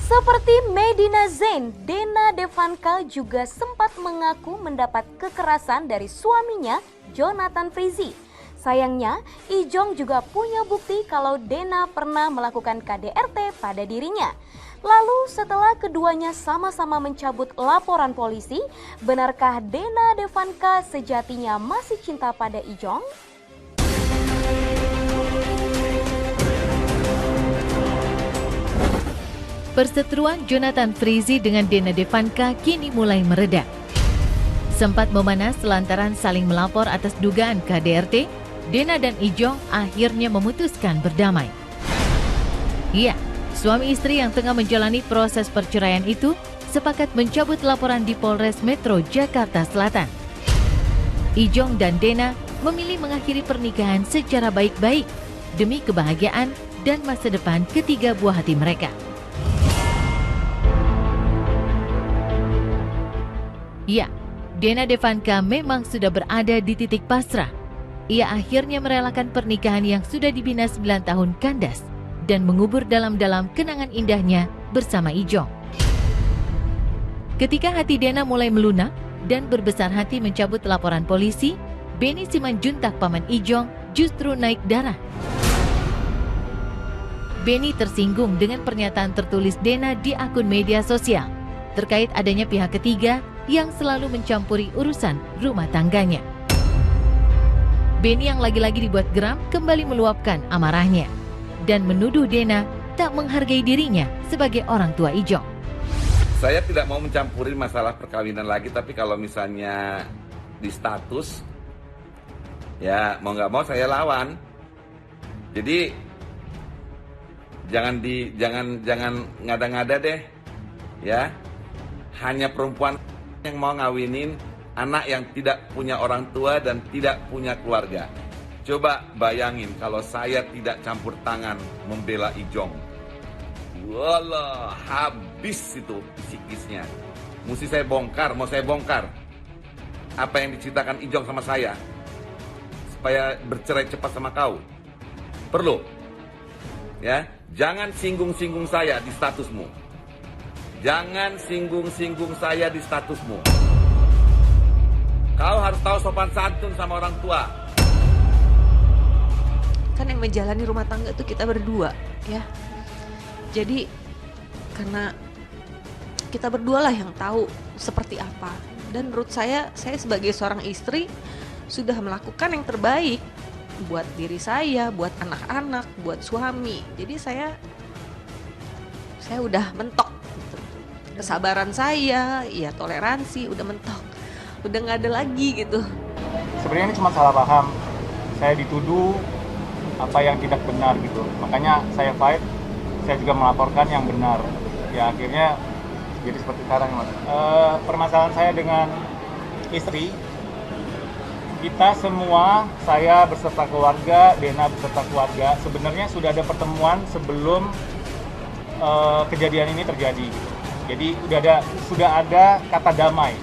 Seperti Medina Zain, Dena Devanka juga sempat mengaku mendapat kekerasan dari suaminya, Jonathan Frizzy. Sayangnya, Ijong juga punya bukti kalau Dena pernah melakukan KDRT pada dirinya. Lalu setelah keduanya sama-sama mencabut laporan polisi, benarkah Dena Devanka sejatinya masih cinta pada Ijong? Perseteruan Jonathan Frizzy dengan Dena Devanka kini mulai mereda. Sempat memanas lantaran saling melapor atas dugaan KDRT, Dena dan Ijong akhirnya memutuskan berdamai. Iya, suami istri yang tengah menjalani proses perceraian itu sepakat mencabut laporan di Polres Metro Jakarta Selatan. Ijong dan Dena memilih mengakhiri pernikahan secara baik-baik demi kebahagiaan dan masa depan ketiga buah hati mereka. Ya, Dena Devanka memang sudah berada di titik pasrah. Ia akhirnya merelakan pernikahan yang sudah dibina 9 tahun kandas dan mengubur dalam-dalam kenangan indahnya bersama Ijong. Ketika hati Dena mulai melunak dan berbesar hati mencabut laporan polisi, Benny Simanjuntak paman Ijong justru naik darah. Benny tersinggung dengan pernyataan tertulis Dena di akun media sosial terkait adanya pihak ketiga yang selalu mencampuri urusan rumah tangganya. Benny yang lagi-lagi dibuat geram kembali meluapkan amarahnya dan menuduh Dena tak menghargai dirinya sebagai orang tua Ijong. Saya tidak mau mencampuri masalah perkawinan lagi, tapi kalau misalnya di status, ya mau nggak mau saya lawan. Jadi jangan ngada-ngada deh, ya. Hanya perempuan yang mau ngawinin anak yang tidak punya orang tua dan tidak punya keluarga. Coba bayangin kalau saya tidak campur tangan membela Ijong. Walah, habis itu psikisnya. Mesti saya bongkar, mau saya bongkar apa yang diceritakan Ijong sama saya supaya bercerai cepat sama kau. Perlu, ya, jangan singgung-singgung saya di statusmu. Jangan singgung-singgung saya di statusmu. Kau harus tahu sopan santun sama orang tua. Kan yang menjalani rumah tangga itu kita berdua, ya. Jadi karena kita berdua lah yang tahu seperti apa. Dan menurut saya sebagai seorang istri sudah melakukan yang terbaik buat diri saya, buat anak-anak, buat suami. Jadi saya udah mentok gitu. Kesabaran saya, ya toleransi udah mentok. Udah nggak ada lagi gitu. Sebenarnya ini cuma salah paham. Saya dituduh apa yang tidak benar gitu. Makanya saya fight, saya juga melaporkan yang benar. Ya akhirnya jadi seperti sekarang, Mas. Permasalahan saya dengan istri, kita semua, saya beserta keluarga, Dena beserta keluarga, sebenarnya sudah ada pertemuan sebelum kejadian ini terjadi. Jadi sudah ada kata damai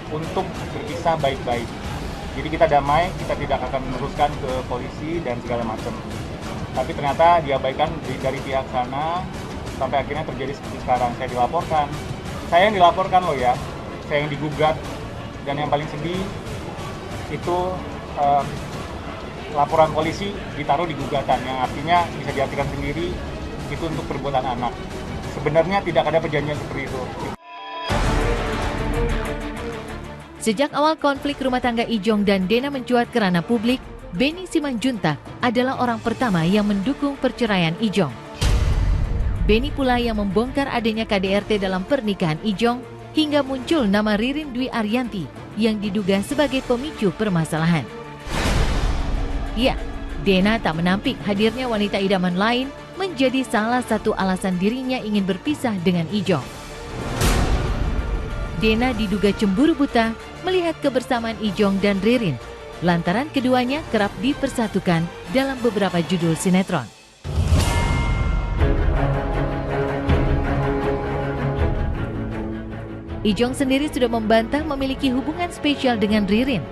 untuk berpisah baik-baik. Jadi kita damai, kita tidak akan meneruskan ke polisi dan segala macam. Tapi ternyata diabaikan dari pihak sana sampai akhirnya terjadi seperti sekarang. Saya dilaporkan. Saya yang dilaporkan loh ya. Saya yang digugat. Dan yang paling sedih itu laporan polisi ditaruh di gugatan, yang artinya bisa diartikan sendiri itu untuk perbuatan anak. Sebenarnya tidak ada perjanjian seperti itu. Sejak awal konflik rumah tangga Ijong dan Dena mencuat ke ranah publik, Benny Simanjuntak adalah orang pertama yang mendukung perceraian Ijong. Benny pula yang membongkar adanya KDRT dalam pernikahan Ijong hingga muncul nama Ririn Dwi Ariyanti yang diduga sebagai pemicu permasalahan. Ya, Dena tak menampik hadirnya wanita idaman lain menjadi salah satu alasan dirinya ingin berpisah dengan Ijong. Dena diduga cemburu buta melihat kebersamaan Ijong dan Ririn, lantaran keduanya kerap dipersatukan dalam beberapa judul sinetron. Ijong sendiri sudah membantah memiliki hubungan spesial dengan Ririn.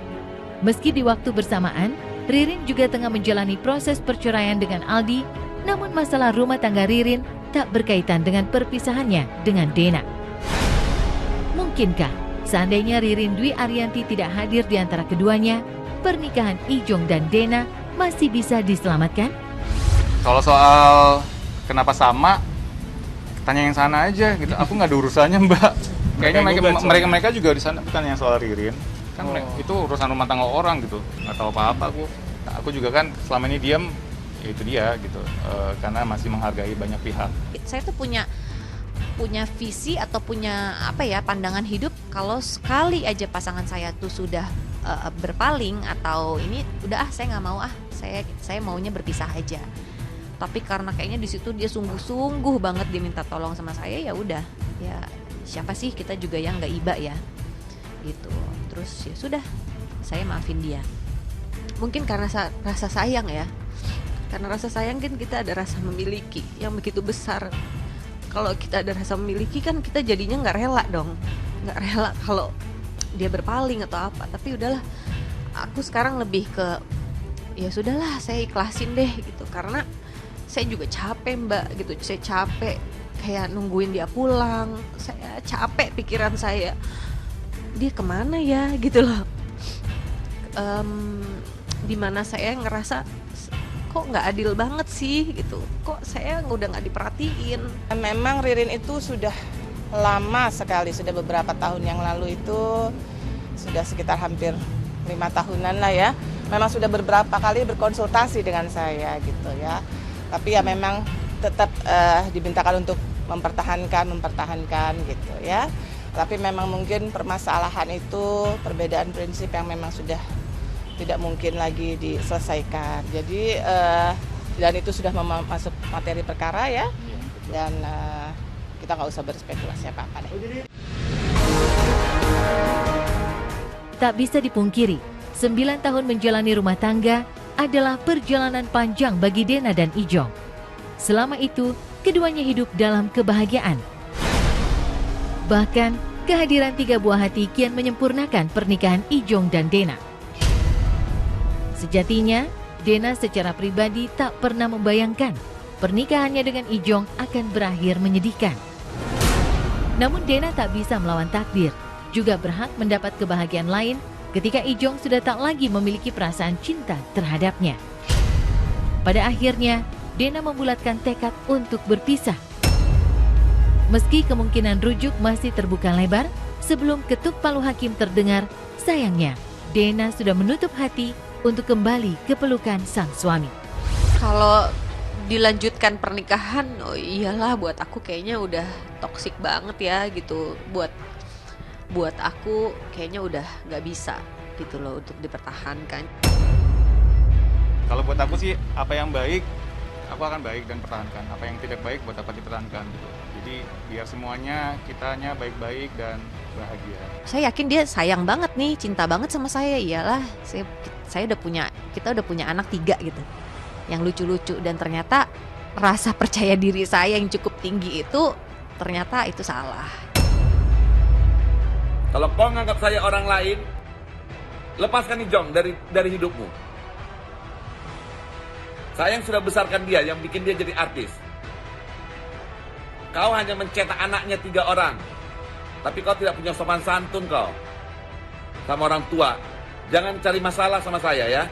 Meski di waktu bersamaan, Ririn juga tengah menjalani proses perceraian dengan Aldi, namun masalah rumah tangga Ririn tak berkaitan dengan perpisahannya dengan Dena. Mungkinkah seandainya Ririn Dwi Ariyanti tidak hadir di antara keduanya, pernikahan Ijong dan Dena masih bisa diselamatkan? Kalau soal kenapa sama, tanya yang sana aja gitu. Aku nggak ada urusannya, Mbak. Kayaknya mereka juga di sana, bukan yang soal Ririn. Kan itu urusan rumah tangga orang gitu. Nggak tahu apa-apa aku. Nah, aku juga kan selama ini diam, ya itu dia gitu. Karena masih menghargai banyak pihak. Saya tuh punya visi atau punya pandangan hidup, kalau sekali aja pasangan saya tuh sudah berpaling atau ini udah saya nggak mau, saya maunya berpisah aja. Tapi karena kayaknya di situ dia sungguh-sungguh banget dia minta tolong sama saya, ya udah, ya siapa sih kita juga yang nggak iba ya gitu. Terus ya sudah, saya maafin dia. Mungkin karena rasa sayang ya, karena rasa sayang kan kita ada rasa memiliki yang begitu besar. Kalau kita ada rasa memiliki kan kita jadinya nggak rela dong, nggak rela kalau dia berpaling atau apa. Tapi udahlah, aku sekarang lebih ke ya sudahlah, saya ikhlasin deh gitu. Karena saya juga capek, Mbak, gitu. Saya capek kayak nungguin dia pulang. Saya capek pikiran saya, dia kemana ya gitu loh. Dimana saya ngerasa kok nggak adil banget sih gitu. Kok saya udah nggak diperhatiin. Memang Ririn itu sudah lama sekali, sudah beberapa tahun yang lalu itu sudah sekitar hampir 5 tahunan lah ya. Memang sudah beberapa kali berkonsultasi dengan saya gitu ya. Tapi ya memang tetap dimintakan untuk mempertahankan gitu ya. Tapi memang mungkin permasalahan itu perbedaan prinsip yang memang sudah tidak mungkin lagi diselesaikan. Jadi dan itu sudah masuk materi perkara ya. Dan kita nggak usah berspekulasi apa-apa deh. Tak bisa dipungkiri, 9 tahun menjalani rumah tangga adalah perjalanan panjang bagi Dena dan Ijong. Selama itu, keduanya hidup dalam kebahagiaan. Bahkan, kehadiran 3 buah hati kian menyempurnakan pernikahan Ijong dan Dena. Sejatinya, Dena secara pribadi tak pernah membayangkan pernikahannya dengan Ijong akan berakhir menyedihkan. Namun Dena tak bisa melawan takdir, juga berhak mendapat kebahagiaan lain ketika Ijong sudah tak lagi memiliki perasaan cinta terhadapnya. Pada akhirnya, Dena membulatkan tekad untuk berpisah. Meski kemungkinan rujuk masih terbuka lebar, sebelum ketuk palu hakim terdengar, sayangnya Dena sudah menutup hati untuk kembali ke pelukan sang suami. Kalau dilanjutkan pernikahan, oh iyalah, buat aku kayaknya udah toksik banget ya gitu. Buat aku kayaknya udah nggak bisa gitu loh untuk dipertahankan. Kalau buat aku sih, apa yang baik, aku akan baik dan pertahankan. Apa yang tidak baik, buat apa dipertahankan gitu. Jadi biar semuanya kitanya baik-baik dan bahagia. Saya yakin dia sayang banget nih, cinta banget sama saya. Iyalah, kita udah punya anak 3 gitu, yang lucu-lucu. Dan ternyata rasa percaya diri saya yang cukup tinggi itu ternyata itu salah. Kalau kau nganggap saya orang lain, lepaskan Ijong dari hidupmu. Saya yang sudah besarkan dia, yang bikin dia jadi artis. Kau hanya mencetak anaknya 3 orang. Tapi kau tidak punya sopan santun kau sama orang tua. Jangan cari masalah sama saya ya.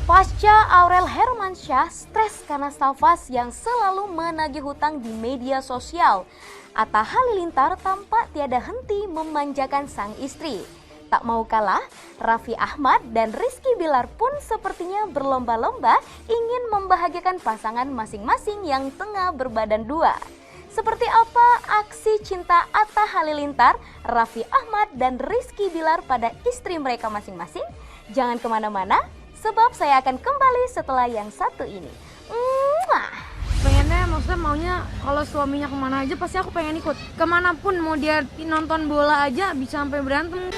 Pasca Aurel Hermansyah stres karena Safas yang selalu menagih hutang di media sosial. Atta Halilintar tampak tiada henti memanjakan sang istri. Tak mau kalah, Raffi Ahmad dan Rizky Bilar pun sepertinya berlomba-lomba ingin membahagiakan pasangan masing-masing yang tengah berbadan 2. Seperti apa aksi cinta Atta Halilintar, Raffi Ahmad dan Rizky Bilar pada istri mereka masing-masing? Jangan kemana-mana, sebab saya akan kembali setelah yang satu ini. Pengennya, maksudnya maunya kalau suaminya kemana aja pasti aku pengen ikut. Kemanapun, mau dia nonton bola aja bisa sampai berantem.